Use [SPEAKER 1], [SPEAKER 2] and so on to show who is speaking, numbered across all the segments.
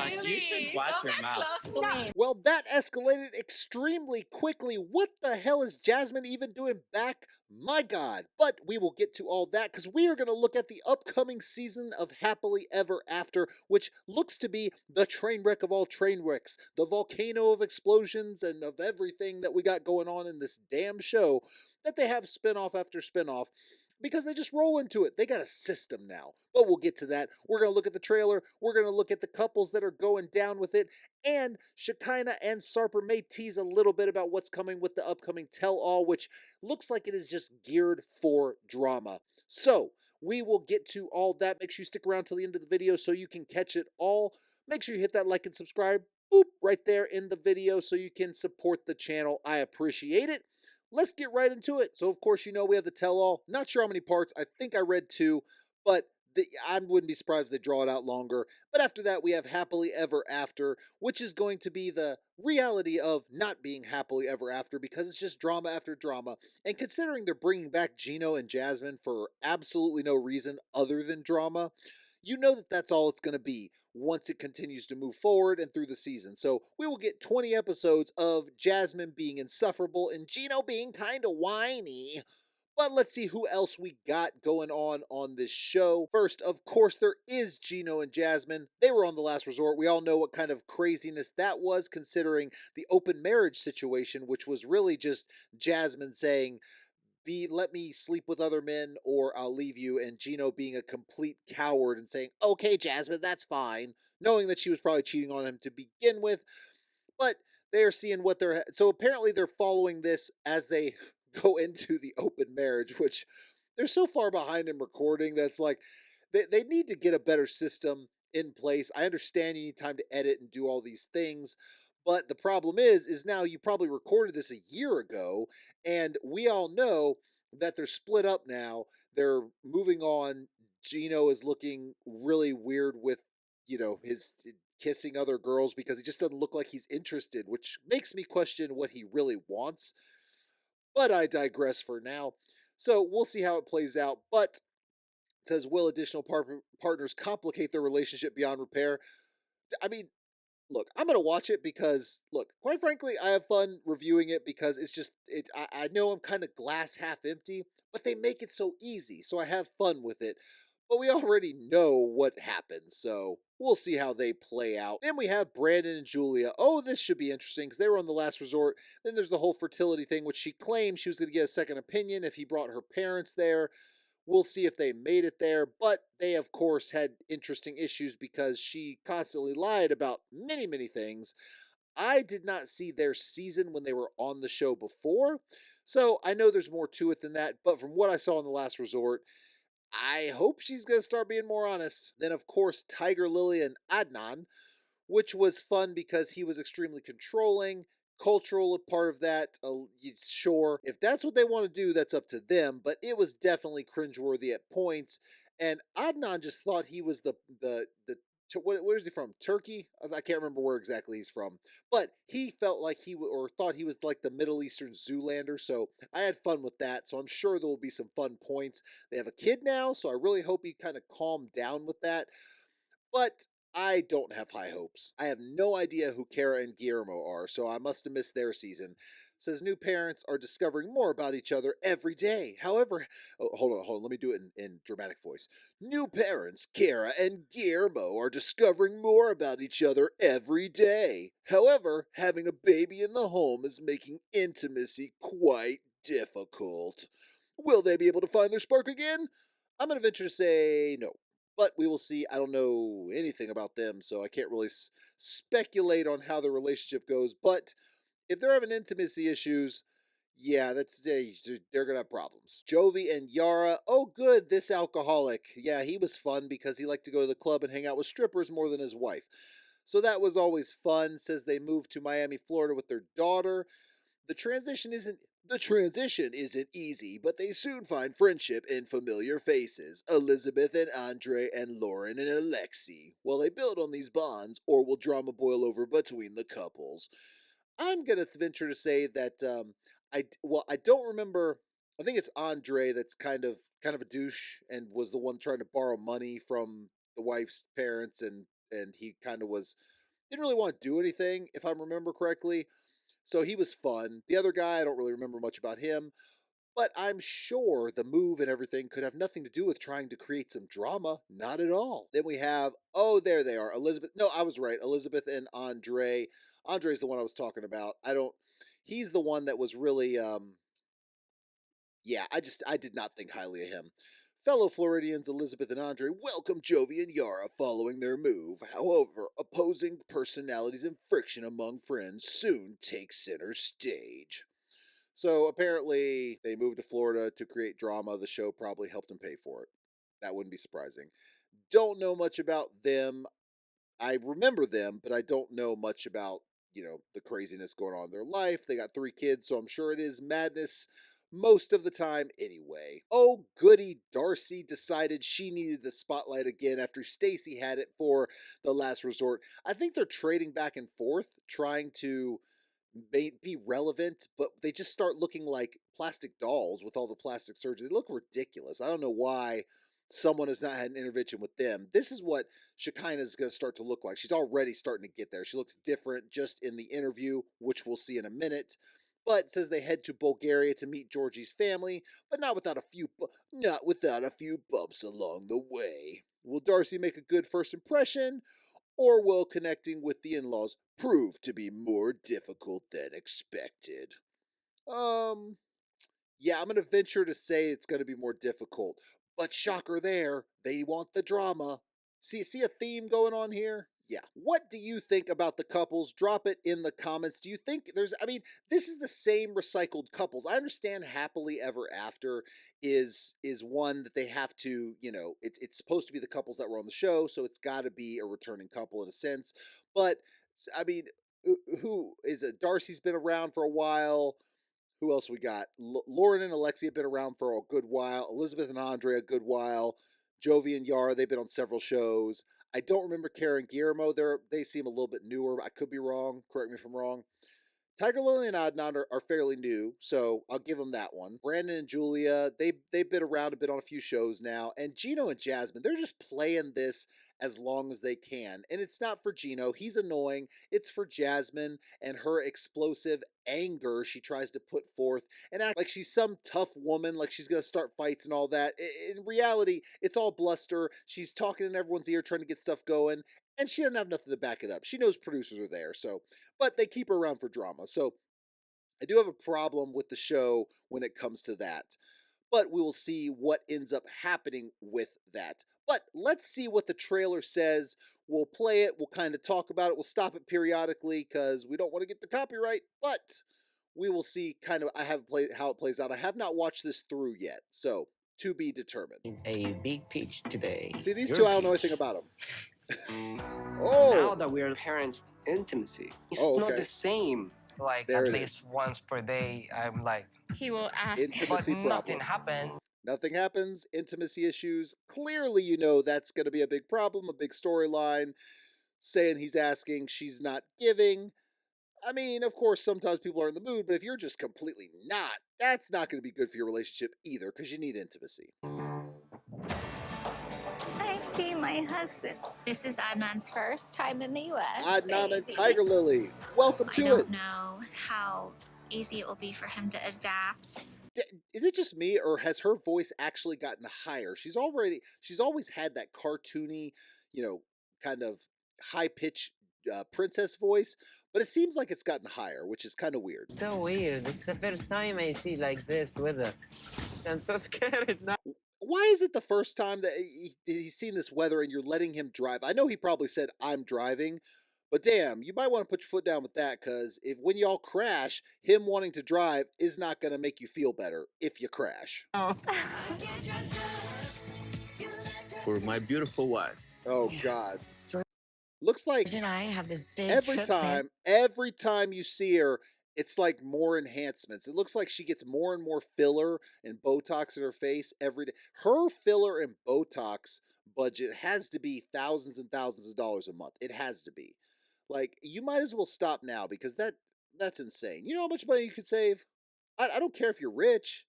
[SPEAKER 1] You should
[SPEAKER 2] Really?
[SPEAKER 1] watch
[SPEAKER 2] Don't
[SPEAKER 1] your
[SPEAKER 2] get
[SPEAKER 1] mouth.
[SPEAKER 2] close to me.
[SPEAKER 3] Well, that escalated extremely quickly. What the hell is Jasmine even doing back? My God. But we will get to all that because we are going to look at the upcoming season of Happily Ever After, which looks to be the train wreck of all train wrecks, the volcano of explosions and of everything that we got going on in this damn show that they have spinoff after spinoff because they just roll into it. They got a system now. But we'll get to that. We're going to look at the trailer. We're going to look at the couples that are going down with it. And Shekinah and Sarper may tease a little bit about what's coming with the upcoming tell-all, which looks like it is just geared for drama. So, we will get to all that. Make sure you stick around till the end of the video so you can catch it all. Make sure you hit that like and subscribe, boop, right there in the video so you can support the channel. I appreciate it. Let's get right into it. So, of course, you know we have the tell-all. Not sure how many parts. I think I read 2, but I wouldn't be surprised if they draw it out longer. But after that, we have Happily Ever After, which is going to be the reality of not being happily ever after because it's just drama after drama. And considering they're bringing back Gino and Jasmine for absolutely no reason other than drama, you know that that's all it's going to be once it continues to move forward and through the season. So we will get 20 episodes of Jasmine being insufferable and Gino being kind of whiny. But let's see who else we got going on this show. First, of course, there is Gino and Jasmine. They were on The Last Resort. We all know what kind of craziness that was, considering the open marriage situation, which was really just Jasmine saying, let me sleep with other men or I'll leave you, and Gino being a complete coward and saying, okay, Jasmine, that's fine, knowing that she was probably cheating on him to begin with. But they are seeing what they're... So apparently they're following this as they go into the open marriage, which they're so far behind in recording that's like they need to get a better system in place. I understand you need time to edit and do all these things, but the problem is now you probably recorded this a year ago, and we all know that they're split up now. They're moving on. Gino is looking really weird with, his kissing other girls because he just doesn't look like he's interested, which makes me question what he really wants. But I digress for now. So we'll see how it plays out. But it says, will additional partners complicate their relationship beyond repair? I mean, look, I'm going to watch it because, look, quite frankly, I have fun reviewing it because it's just, I know I'm kind of glass half empty, but they make it so easy. So I have fun with it. But we already know what happens, so we'll see how they play out. Then we have Brandon and Julia. Oh, this should be interesting because they were on The Last Resort. Then there's the whole fertility thing, which she claimed she was going to get a second opinion if he brought her parents there. We'll see if they made it there, but they, of course, had interesting issues because she constantly lied about many, many things. I did not see their season when they were on the show before, so I know there's more to it than that, but from what I saw in The Last Resort, I hope she's going to start being more honest. Then, of course, Tigerlilly and Adnan, which was fun because he was extremely controlling, cultural part of that. Sure, if that's what they want to do, that's up to them, but it was definitely cringeworthy at points. And Adnan just thought he was where is he from? Turkey? I can't remember where exactly he's from, but he felt like or thought he was like the Middle Eastern Zoolander. So I had fun with that. So I'm sure there will be some fun points. They have a kid now, so I really hope he kind of calmed down with that. But I don't have high hopes. I have no idea who Kara and Guillermo are, so I must have missed their season. Says new parents are discovering more about each other every day. However, hold on, let me do it in dramatic voice. New parents, Kara and Guillermo, are discovering more about each other every day. However, having a baby in the home is making intimacy quite difficult. Will they be able to find their spark again? I'm going to venture to say no. But we will see. I don't know anything about them, so I can't really speculate on how the relationship goes. But if they're having intimacy issues, yeah, they're gonna have problems. Jovi and Yara. Oh, good, this alcoholic. Yeah, he was fun because he liked to go to the club and hang out with strippers more than his wife. So that was always fun. Says they moved to Miami, Florida with their daughter. The transition isn't easy, but they soon find friendship in familiar faces. Elizabeth and Andre and Loren and Alexei. Will they build on these bonds, or will drama boil over between the couples? I'm gonna venture to say that I don't remember. I think it's Andre that's kind of a douche and was the one trying to borrow money from the wife's parents and and he kind of was didn't really want to do anything, if I remember correctly. So he was fun. The other guy, I don't really remember much about him, but I'm sure the move and everything could have nothing to do with trying to create some drama. Not at all. Then we have, oh, there they are. Elizabeth. No, I was right. Elizabeth and Andre. Andre's the one I was talking about. He's the one that was really, yeah, I did not think highly of him. Fellow Floridians Elizabeth and Andre welcome Jovi and Yara following their move. However, opposing personalities and friction among friends soon take center stage. So apparently they moved to Florida to create drama. The show probably helped them pay for it. That wouldn't be surprising. Don't know much about them. I remember them, but I don't know much about, the craziness going on in their life. They got 3 kids, so I'm sure it is madness most of the time anyway. Oh, goody, Darcey decided she needed the spotlight again after Stacy had it for the last resort. I think they're trading back and forth, trying to be relevant, but they just start looking like plastic dolls with all the plastic surgery. They look ridiculous. I don't know why someone has not had an intervention with them. This is what Shekinah is going to start to look like. She's already starting to get there. She looks different just in the interview, which we'll see in a minute. But says they head to Bulgaria to meet Georgie's family, but not without a few bumps along the way. Will Darcey make a good first impression, or will connecting with the in-laws prove to be more difficult than expected? Yeah, I'm going to venture to say it's going to be more difficult. But shocker there, they want the drama. See a theme going on here? Yeah. What do you think about the couples? Drop it in the comments. Do you think this is the same recycled couples. I understand Happily Ever After is one that they have to, it's supposed to be the couples that were on the show, so it's got to be a returning couple in a sense. But I mean, who is it? Darcey's been around for a while. Who else we got? Loren and Alexei have been around for a good while. Elizabeth and Andre a good while. Jovi and Yara, they've been on several shows. I don't remember Karen and Guillermo. They seem a little bit newer. I could be wrong. Correct me if I'm wrong. Tigerlilly and Adnan are fairly new, so I'll give them that one. Brandon and Julia, they've been around a bit on a few shows now. And Gino and Jasmine, they're just playing this as long as they can. And it's not for Gino. He's annoying. It's for Jasmine and her explosive anger she tries to put forth and act like she's some tough woman, like she's going to start fights and all that. In reality, it's all bluster. She's talking in everyone's ear, trying to get stuff going. And she doesn't have nothing to back it up. She knows producers are there, but they keep her around for drama. So I do have a problem with the show when it comes to that. But we will see what ends up happening with that. But let's see what the trailer says. We'll play it. We'll kind of talk about it. We'll stop it periodically because we don't want to get the copyright. But we will see I haven't played how it plays out. I have not watched this through yet. So to be determined.
[SPEAKER 1] A big pitch today.
[SPEAKER 3] See, these two, I don't know anything about them.
[SPEAKER 1] Now that we're parents, intimacy. It's
[SPEAKER 3] okay.
[SPEAKER 1] not the same.
[SPEAKER 2] Like
[SPEAKER 3] there
[SPEAKER 2] at least once per day, I'm like,
[SPEAKER 4] he will ask.
[SPEAKER 3] Intimacy
[SPEAKER 2] but
[SPEAKER 3] problems.
[SPEAKER 2] nothing happened.
[SPEAKER 3] Nothing happens. Intimacy issues. Clearly, that's going to be a big problem, a big storyline. Saying he's asking, she's not giving. I mean, of course, sometimes people are in the mood, but if you're just completely not, that's not going to be good for your relationship either, because you need intimacy.
[SPEAKER 4] I see my husband. This is Adnan's first time in the U.S.
[SPEAKER 3] Adnan and Tigerlilly, welcome to it.
[SPEAKER 4] I don't know how easy it will be for him to adapt.
[SPEAKER 3] Is it just me, or has her voice actually gotten higher? She's always had that cartoony, kind of high pitch princess voice, but it seems like it's gotten higher, which is kind of weird.
[SPEAKER 5] So weird. It's the first time I see like this weather. I'm so scared now.
[SPEAKER 3] Why is it the first time that he's seen this weather and you're letting him drive? I know he probably said, I'm driving, but damn, you might want to put your foot down with that, because when y'all crash, him wanting to drive is not going to make you feel better if you crash.
[SPEAKER 5] Oh.
[SPEAKER 6] For my beautiful wife.
[SPEAKER 3] Oh, God. Looks like
[SPEAKER 7] George and I have this big
[SPEAKER 3] every time you see her, it's like more enhancements. It looks like she gets more and more filler and Botox in her face every day. Her filler and Botox budget has to be thousands and thousands of dollars a month. It has to be. Like, you might as well stop now, because that's insane. You know how much money you could save? I don't care if you're rich.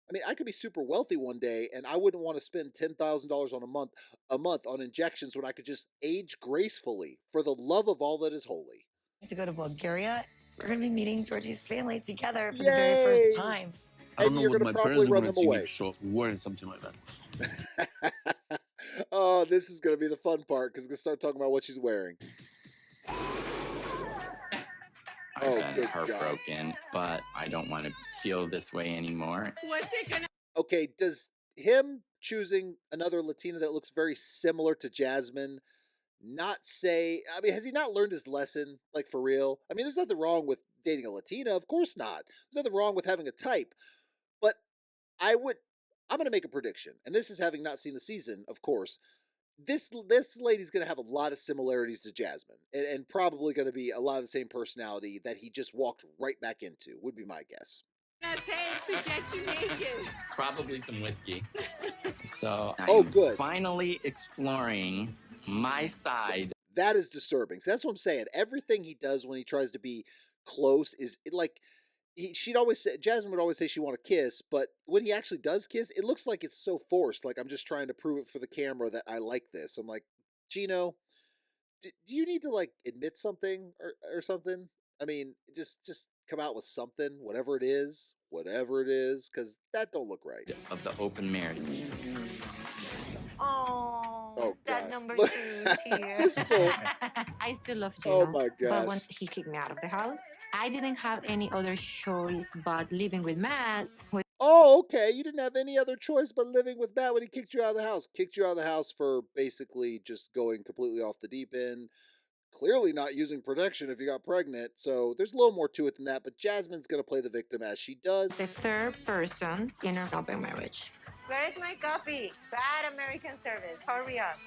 [SPEAKER 3] I mean, I could be super wealthy one day and I wouldn't want to spend $10,000 on a month on injections when I could just age gracefully for the love of all that is holy.
[SPEAKER 7] To go to Bulgaria. We're going to be meeting Georgie's family together for
[SPEAKER 3] Yay!
[SPEAKER 7] the very first time.
[SPEAKER 6] I don't
[SPEAKER 3] And
[SPEAKER 6] know
[SPEAKER 3] you're
[SPEAKER 6] what
[SPEAKER 3] going
[SPEAKER 6] my
[SPEAKER 3] to probably
[SPEAKER 6] parents are
[SPEAKER 3] run
[SPEAKER 6] going
[SPEAKER 3] them
[SPEAKER 6] to
[SPEAKER 3] away.
[SPEAKER 6] see me wearing something like that.
[SPEAKER 3] Oh, this is going to be the fun part because we're going to start talking about what she's wearing.
[SPEAKER 8] I've been heartbroken, but I don't want to feel this way anymore.
[SPEAKER 7] What's it going to...
[SPEAKER 3] Okay, does him choosing another Latina that looks very similar to Jasmine not say, I mean, has he not learned his lesson, like for real? I mean, there's nothing wrong with dating a Latina, of course not. There's nothing wrong with having a type, but I'm going to make a prediction, and this is having not seen the season, of course. This lady's going to have a lot of similarities to Jasmine, and probably going to be a lot of the same personality that he just walked right back into, would be my guess.
[SPEAKER 7] to get you naked.
[SPEAKER 8] Probably some whiskey. So
[SPEAKER 3] Oh,
[SPEAKER 8] I'm
[SPEAKER 3] good.
[SPEAKER 8] finally exploring my side.
[SPEAKER 3] That is disturbing. So that's what I'm saying. Everything he does when he tries to be close is like she'd always say, Jasmine would always say she want to kiss, but when he actually does kiss, it looks like it's so forced. Like I'm just trying to prove it for the camera that I like this. I'm like, Gino, do you need to like admit something or something? I mean, just come out with something, whatever it is, because that don't look right.
[SPEAKER 8] Of the open marriage.
[SPEAKER 3] Oh,
[SPEAKER 9] that
[SPEAKER 3] God.
[SPEAKER 9] number
[SPEAKER 3] Look,
[SPEAKER 9] 2 is here.
[SPEAKER 3] this fool.
[SPEAKER 9] I still love Gino.
[SPEAKER 3] Oh my
[SPEAKER 9] But when
[SPEAKER 3] gosh.
[SPEAKER 9] he kicked me out of the house, I didn't have any other choice but living with Matt.
[SPEAKER 3] Oh, okay. You didn't have any other choice but living with Matt when he kicked you out of the house. Kicked you out of the house for basically just going completely off the deep end. Clearly not using protection if you got pregnant. So there's a little more to it than that. But Jasmine's going to play the victim as she does.
[SPEAKER 9] The third person in an open marriage.
[SPEAKER 7] Where is my coffee? Bad American service. Hurry up.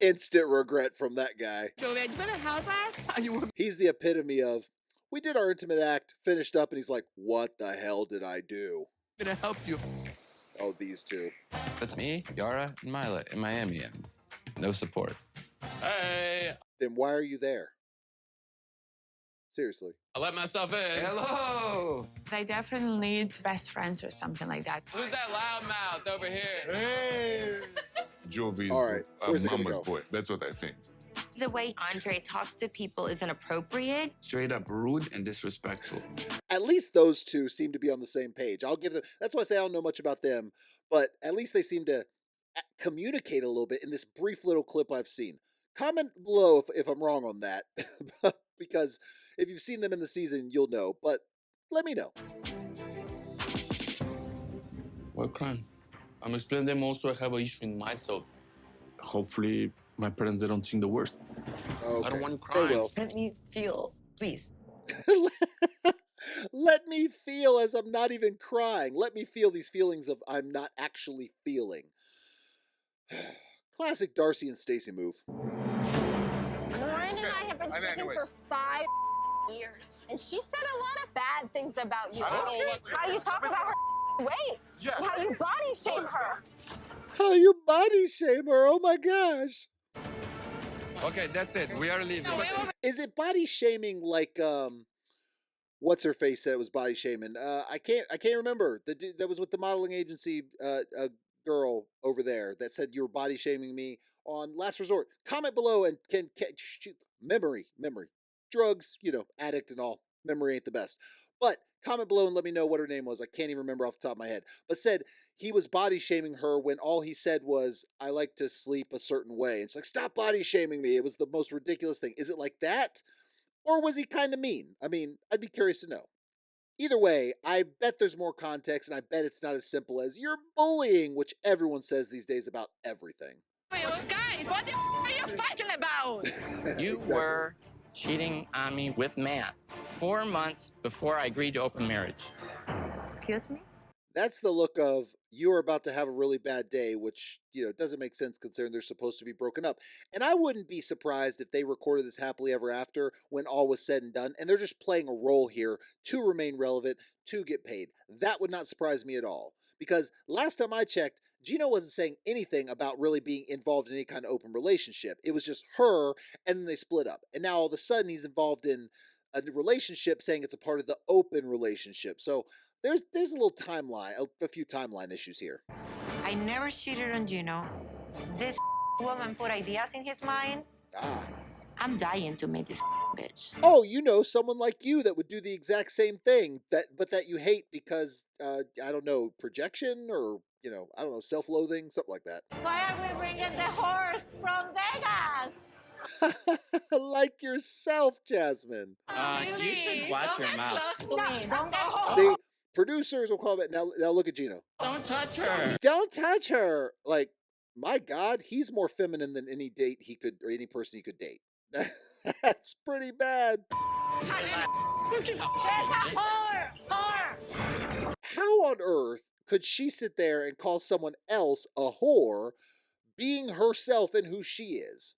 [SPEAKER 3] Instant regret from that guy.
[SPEAKER 7] Jovi, you better help us.
[SPEAKER 3] He's the epitome of, we did our intimate act, finished up, and he's like, what the hell did I do?
[SPEAKER 6] I'm gonna help you.
[SPEAKER 3] Oh, these two.
[SPEAKER 10] That's me, Yara, and Mila in Miami. No support.
[SPEAKER 6] Hey,
[SPEAKER 3] Then why are you there? Seriously.
[SPEAKER 6] I let myself in.
[SPEAKER 10] Hello!
[SPEAKER 9] I definitely need best friends or something like that.
[SPEAKER 6] Who's that loudmouth over here? Hey.
[SPEAKER 11] Jovi's
[SPEAKER 3] All right, where's it gonna
[SPEAKER 11] mama's
[SPEAKER 3] go?
[SPEAKER 11] boy. That's what I think.
[SPEAKER 7] The way Andre talks to people is inappropriate.
[SPEAKER 10] Straight up rude and disrespectful.
[SPEAKER 3] At least those two seem to be on the same page. I'll give them, that's why I say I don't know much about them, but at least they seem to communicate a little bit in this brief little clip I've seen. Comment below if I'm wrong on that, because if you've seen them in the season, you'll know, but let me know.
[SPEAKER 10] What crime? I'm explaining them also I have an issue in myself. Hopefully, my parents, they don't think the worst.
[SPEAKER 3] Okay.
[SPEAKER 10] I don't want to
[SPEAKER 3] They
[SPEAKER 10] cry.
[SPEAKER 3] will.
[SPEAKER 7] Let me feel, please.
[SPEAKER 3] Let me feel as I'm not even crying. Let me feel these feelings of I'm not actually feeling. Classic Darcey and Stacey move.
[SPEAKER 12] Loren and I have been together for 5 years, and she said a lot of bad things about you.
[SPEAKER 11] I don't know what
[SPEAKER 12] How you talk about her weight,
[SPEAKER 11] Yes.
[SPEAKER 12] how you body shame her.
[SPEAKER 3] How you body shame her? Oh my gosh.
[SPEAKER 10] Okay, that's it. We are leaving.
[SPEAKER 3] Is it body shaming like what's her face said it was body shaming? I can't remember. The dude that was with the modeling agency a girl over there that said you were body shaming me on Last Resort. Comment below and can shoot, memory. Drugs, addict and all. Memory ain't the best. But comment below and let me know what her name was. I can't even remember off the top of my head. But said he was body shaming her when all he said was, I like to sleep a certain way. And she's like, stop body shaming me. It was the most ridiculous thing. Is it like that? Or was he kind of mean? I mean, I'd be curious to know. Either way, I bet there's more context, and I bet it's not as simple as you're bullying, which everyone says these days about everything.
[SPEAKER 7] Wait, guys, what the are you fighting about?
[SPEAKER 8] You
[SPEAKER 3] Exactly.
[SPEAKER 8] were cheating on me with Matt 4 months before I agreed to open marriage.
[SPEAKER 9] Excuse me?
[SPEAKER 3] That's the look of you are about to have a really bad day, which, doesn't make sense considering they're supposed to be broken up. And I wouldn't be surprised if they recorded this happily ever after when all was said and done, and they're just playing a role here to remain relevant, to get paid. That would not surprise me at all. Because last time I checked, Gino wasn't saying anything about really being involved in any kind of open relationship. It was just her, and then they split up. And now all of a sudden he's involved in a relationship saying it's a part of the open relationship. So there's a little timeline, a few timeline issues here.
[SPEAKER 9] I never cheated on Gino. This woman put ideas in his mind. I'm dying to meet this bitch.
[SPEAKER 3] Oh, you know, someone like you that would do the exact same thing, but that you hate because, I don't know, projection or, you know, I don't know, self-loathing, something like that.
[SPEAKER 9] Why are we bringing the horse from Vegas?
[SPEAKER 3] Like yourself, Jasmine.
[SPEAKER 8] You should watch your mouth.
[SPEAKER 3] See, producers will call it, now look at Gino.
[SPEAKER 8] Don't touch her.
[SPEAKER 3] Don't touch her. Like, my God, he's more feminine than any date he could, or any person he could date. That's pretty bad. How on earth could she sit there and call someone else a whore, being herself and who she is?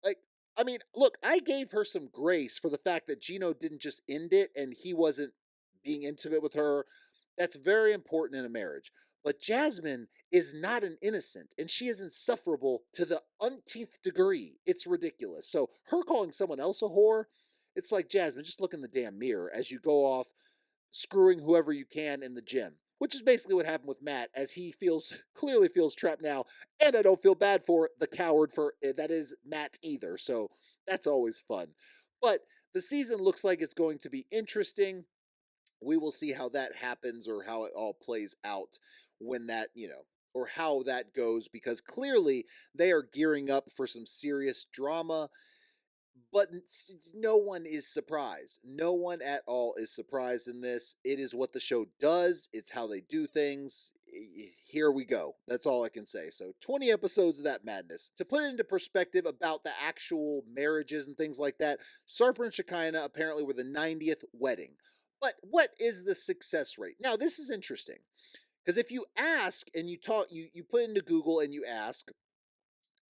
[SPEAKER 3] Like, I mean, look, I gave her some grace for the fact that Gino didn't just end it and he wasn't being intimate with her. That's very important in a marriage. But Jasmine is not an innocent, and she is insufferable to the umpteenth degree. It's ridiculous. So her calling someone else a whore, it's like, Jasmine, just look in the damn mirror as you go off screwing whoever you can in the gym, which is basically what happened with Matt, as he clearly feels trapped now, and I don't feel bad for the coward for that is Matt either. So that's always fun. But the season looks like it's going to be interesting. We will see how that happens, or how it all plays out when that, you know, or how that goes, because clearly they are gearing up for some serious drama. But no one is surprised. No one at all is surprised in this. It is what the show does. It's how they do things. Here we go. That's all I can say. So 20 episodes of that madness. To put it into perspective about the actual marriages and things like that, Sarper and Shekinah apparently were the 90th wedding. But what is the success rate? Now, this is interesting, because if you ask and you put into Google and you ask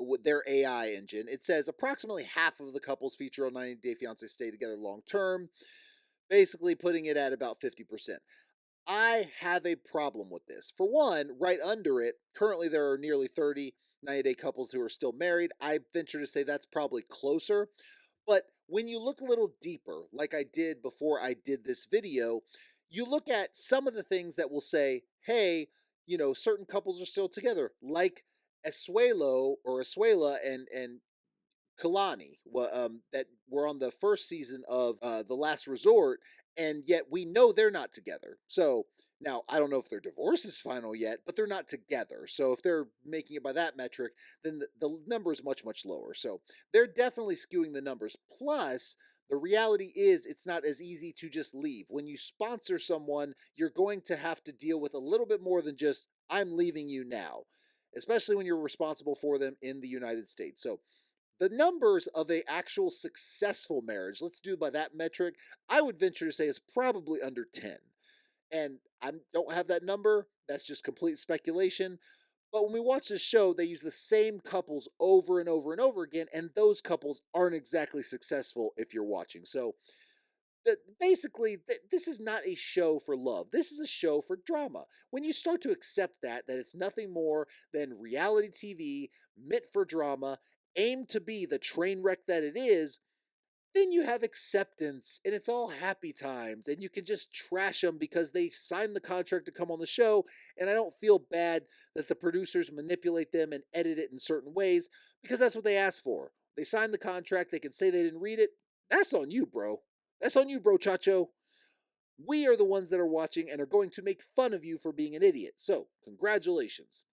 [SPEAKER 3] with their AI engine, it says approximately half of the couples featured on 90 Day Fiance stay together long term, basically putting it at about 50%. I have a problem with this. For one, right under it, currently there are nearly 30 90-day couples who are still married. I venture to say that's probably closer. But when you look a little deeper, like I did before I did this video, you look at some of the things that will say, hey, you know, certain couples are still together, like Asuelo and Kalani, that were on the first season of The Last Resort, and yet we know they're not together. So now, I don't know if their divorce is final yet, but they're not together. So if they're making it by that metric, then the number is much, much lower. So they're definitely skewing the numbers. Plus, the reality is it's not as easy to just leave. When you sponsor someone, you're going to have to deal with a little bit more than just, I'm leaving you now, especially when you're responsible for them in the United States. So the numbers of an actual successful marriage, let's do by that metric, I would venture to say is probably under 10. And I don't have that number. That's just complete speculation. But when we watch this show, they use the same couples over and over and over again, and those couples aren't exactly successful if you're watching. So basically, this is not a show for love. This is a show for drama. When you start to accept that it's nothing more than reality TV meant for drama, aimed to be the train wreck that it is, then you have acceptance, and it's all happy times, and you can just trash them because they signed the contract to come on the show, and I don't feel bad that the producers manipulate them and edit it in certain ways, because that's what they asked for. They signed the contract, they can say they didn't read it. That's on you, bro. That's on you, bro, Chacho. We are the ones that are watching and are going to make fun of you for being an idiot. So, congratulations.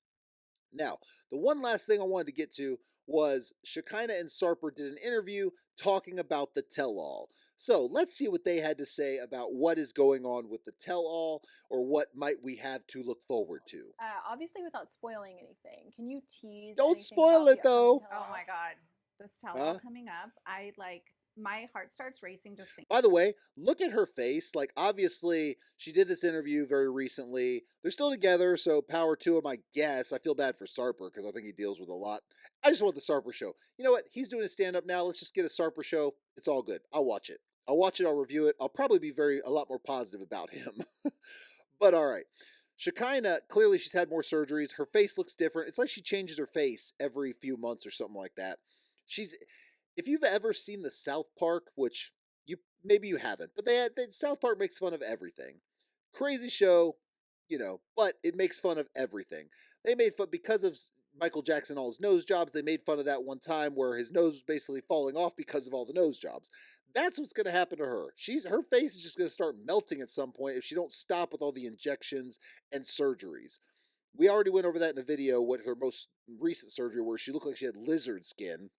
[SPEAKER 3] Now, the one last thing I wanted to get to was Shekinah and Sarper did an interview talking about the tell-all. So let's see what they had to say about what is going on with the tell-all, or what might we have to look forward to.
[SPEAKER 13] Obviously, without spoiling anything, can you tease?
[SPEAKER 3] Don't spoil it, though.
[SPEAKER 14] Oh my God, this tell-all coming up. My heart starts racing just thinking.
[SPEAKER 3] By the way, look at her face. Like, obviously, she did this interview very recently. They're still together, so power to him, I guess. I feel bad for Sarper because I think he deals with a lot. I just want the Sarper show. You know what? He's doing a stand-up now. Let's just get a Sarper show. It's all good. I'll watch it. I'll review it. I'll probably be a lot more positive about him. But all right. Shekinah, clearly she's had more surgeries. Her face looks different. It's like she changes her face every few months or something like that. If you've ever seen the South Park, which you maybe you haven't, but South Park makes fun of everything. Crazy show, you know, but it makes fun of everything. They made fun because of Michael Jackson, all his nose jobs. They made fun of that one time where his nose was basically falling off because of all the nose jobs. That's what's going to happen to her. Her face is just going to start melting at some point if she don't stop with all the injections and surgeries. We already went over that in a video with her most recent surgery where she looked like she had lizard skin.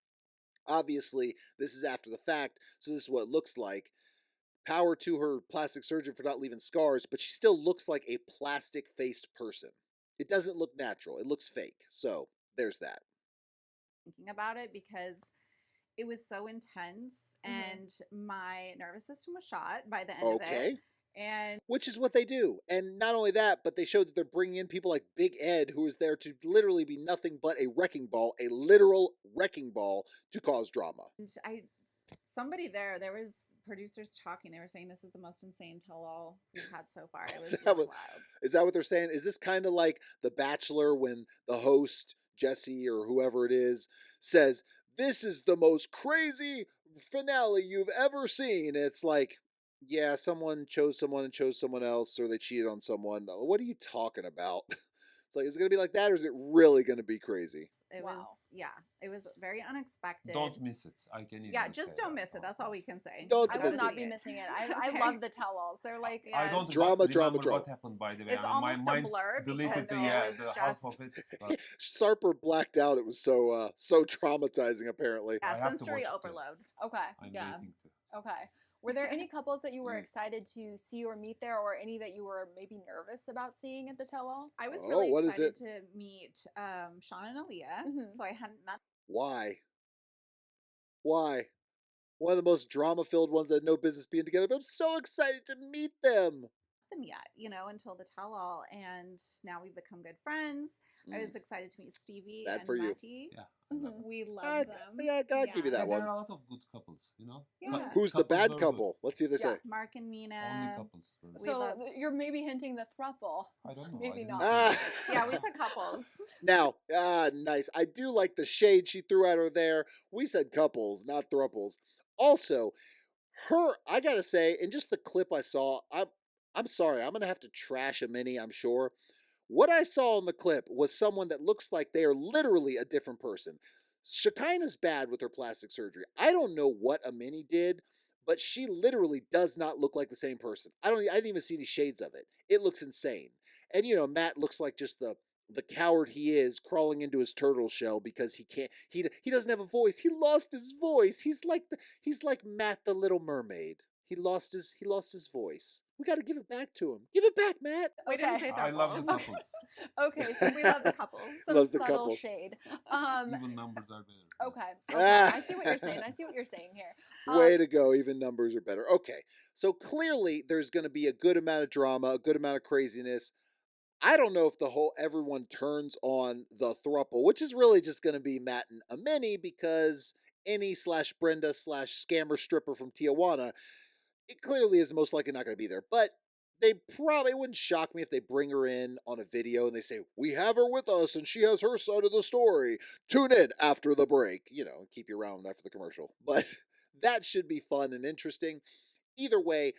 [SPEAKER 3] Obviously, this is after the fact, so this is what it looks like. Power to her plastic surgeon for not leaving scars, but she still looks like a plastic-faced person. It doesn't look natural. It looks fake. So, there's that.
[SPEAKER 14] Thinking about it because it was so intense and my nervous system was shot by the end of it. And
[SPEAKER 3] which is what they do. And not only that, but they showed that they're bringing in people like Big Ed, who is there to literally be nothing but a wrecking ball, a literal wrecking ball to cause drama.
[SPEAKER 14] And somebody there was producers talking. They were saying this is the most insane tell-all we've had so far. It was really wild.
[SPEAKER 3] Is that what they're saying? Is this kind of like The Bachelor when the host, Jesse or whoever it is, says, this is the most crazy finale you've ever seen? It's like, yeah, someone chose someone and chose someone else, or they cheated on someone. What are you talking about? It's like, is it going to be like that, or is it really going to be crazy?
[SPEAKER 14] It was, yeah, it was very unexpected.
[SPEAKER 15] Don't miss it. I can even
[SPEAKER 14] just don't miss it. That's all we can say.
[SPEAKER 13] I will not be missing it. I love the tell-alls. They're like
[SPEAKER 15] I don't
[SPEAKER 3] drama.
[SPEAKER 15] What happened, by the way.
[SPEAKER 14] It's almost
[SPEAKER 15] my
[SPEAKER 14] a blur
[SPEAKER 15] deleted the half of it. But
[SPEAKER 3] Sarper blacked out. It was so traumatizing. Apparently,
[SPEAKER 14] yeah, sensory overload.
[SPEAKER 13] Okay,
[SPEAKER 15] I'm
[SPEAKER 13] yeah.
[SPEAKER 15] waiting to.
[SPEAKER 13] Okay. Were there any couples that you were excited to see or meet there, or any that you were maybe nervous about seeing at the tell-all?
[SPEAKER 14] I was really excited to meet Sean and Aaliyah, so I hadn't met.
[SPEAKER 3] Why? One of the most drama-filled ones that had no business being together, but I'm so excited to meet them.
[SPEAKER 14] Yet, until the tell-all, and now we've become good friends. I was excited to meet Stevie and Matty.
[SPEAKER 15] Yeah,
[SPEAKER 14] we love them.
[SPEAKER 3] Yeah, I gotta give you that one.
[SPEAKER 15] There are a lot of good couples,
[SPEAKER 14] Yeah.
[SPEAKER 3] Who's the bad couple? Let's see if they say.
[SPEAKER 14] Mark and Mina.
[SPEAKER 15] Only couples.
[SPEAKER 13] So you're maybe hinting the throuple.
[SPEAKER 15] I don't know.
[SPEAKER 13] Maybe not.
[SPEAKER 14] Yeah, we said couples.
[SPEAKER 3] Now, nice. I do like the shade she threw at her there. We said couples, not thruples. Also, I gotta say, in just the clip I saw, I'm sorry, I'm gonna have to trash a mini, I'm sure. What I saw in the clip was someone that looks like they are literally a different person. Shekinah's bad with her plastic surgery. I don't know what a mini did, but she literally does not look like the same person. I didn't even see any shades of it. It looks insane. And Matt looks like just the coward he is, crawling into his turtle shell because he doesn't have a voice. He lost his voice. He's like Matt the Little Mermaid. He lost his voice. We got to give it back to him. Give it back, Matt.
[SPEAKER 14] We didn't say
[SPEAKER 15] I love the couples.
[SPEAKER 13] Okay, so
[SPEAKER 14] we love the couples.
[SPEAKER 13] Some subtle shade.
[SPEAKER 15] Even numbers are better.
[SPEAKER 13] Okay. I see what you're saying. I see what you're saying here.
[SPEAKER 3] Way to go. Even numbers are better. Okay. So clearly there's going to be a good amount of drama, a good amount of craziness. I don't know if everyone turns on the throuple, which is really just going to be Matt and Amini, because Annie/Brenda/scammer stripper from Tijuana, it clearly is most likely not going to be there. But they probably wouldn't shock me if they bring her in on a video and they say, we have her with us and she has her side of the story. Tune in after the break, keep you around after the commercial. But that should be fun and interesting. Either way,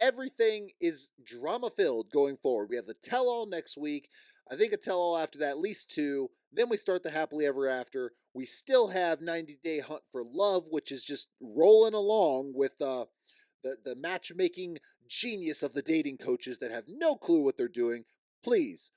[SPEAKER 3] everything is drama-filled going forward. We have the tell-all next week. I think a tell-all after that, at least 2. Then we start the Happily Ever After. We still have 90 Day Hunt for Love, which is just rolling along with the matchmaking genius of the dating coaches that have no clue what they're doing. Please,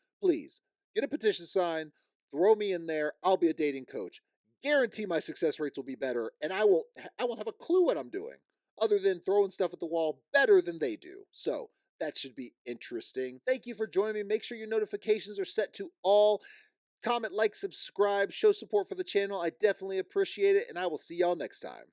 [SPEAKER 3] get a petition signed. Throw me in there. I'll be a dating coach. Guarantee my success rates will be better, and I won't have a clue what I'm doing, other than throwing stuff at the wall better than they do. So that should be interesting. Thank you for joining me. Make sure your notifications are set to all. Comment, like, subscribe, show support for the channel. I definitely appreciate it, and I will see y'all next time.